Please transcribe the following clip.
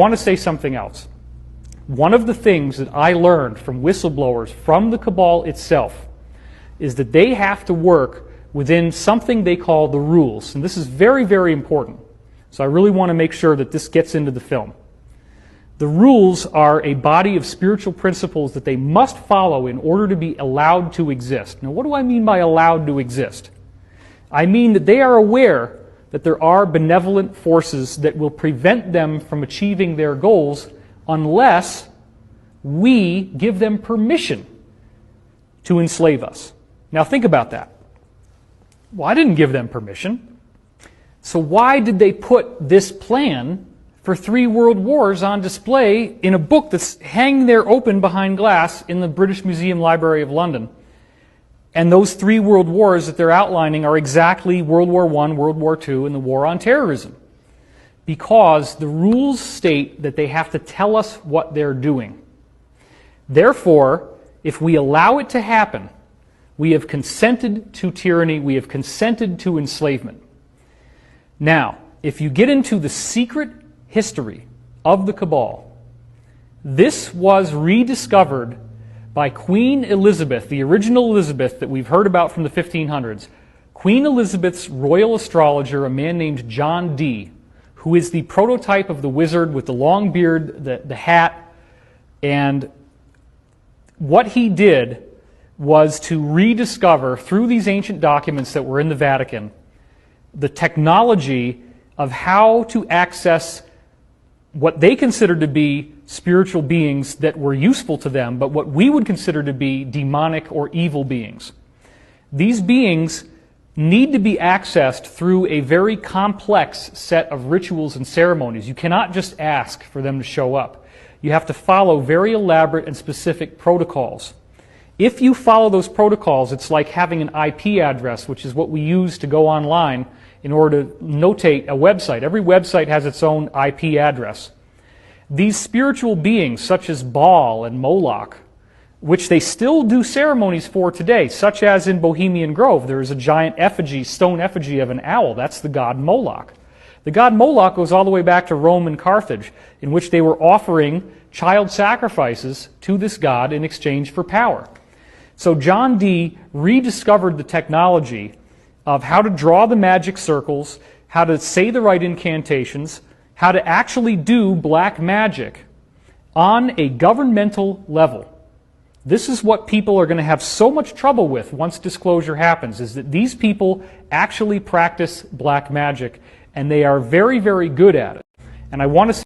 I want to say something else. One of the things that I learned from whistleblowers from the cabal itself is that they have to work within something they call the rules. And this is very, very important. So I really want to make sure that this gets into the film. The rules are a body of spiritual principles that they must follow in order to be allowed to exist. Now, what do I mean by allowed to exist? I mean that they are aware that there are benevolent forces that will prevent them from achieving their goals unless we give them permission to enslave us. Now think about that. Well, I didn't give them permission. So why did they put this plan for 3 world wars on display in a book that's hanging there open behind glass in the British Museum Library of London? And those 3 world wars that they're outlining are exactly World War I, World War II, and the war on terrorism. Because the rules state that they have to tell us what they're doing. Therefore, if we allow it to happen, we have consented to tyranny, we have consented to enslavement. Now, if you get into the secret history of the cabal, this was rediscovered by Queen Elizabeth, the original Elizabeth that we've heard about from the 1500s. Queen Elizabeth's royal astrologer, a man named John Dee, who is the prototype of the wizard with the long beard, the hat, and what he did was to rediscover, through these ancient documents that were in the Vatican, the technology of how to access what they considered to be spiritual beings that were useful to them, but what we would consider to be demonic or evil beings. These beings need to be accessed through a very complex set of rituals and ceremonies. You cannot just ask for them to show up. You have to follow very elaborate and specific protocols. If you follow those protocols, it's like having an IP address, which is what we use to go online in order to notate a website. Every website has its own IP address. These spiritual beings, such as Baal and Moloch, which they still do ceremonies for today, such as in Bohemian Grove, there is a giant effigy, stone effigy of an owl. That's the god Moloch. The god Moloch goes all the way back to Rome and Carthage, in which they were offering child sacrifices to this god in exchange for power. So John Dee rediscovered the technology of how to draw the magic circles, how to say the right incantations, how to actually do black magic on a governmental level. This is what people are going to have so much trouble with once disclosure happens, is that these people actually practice black magic, and they are very, very good at it. And I want to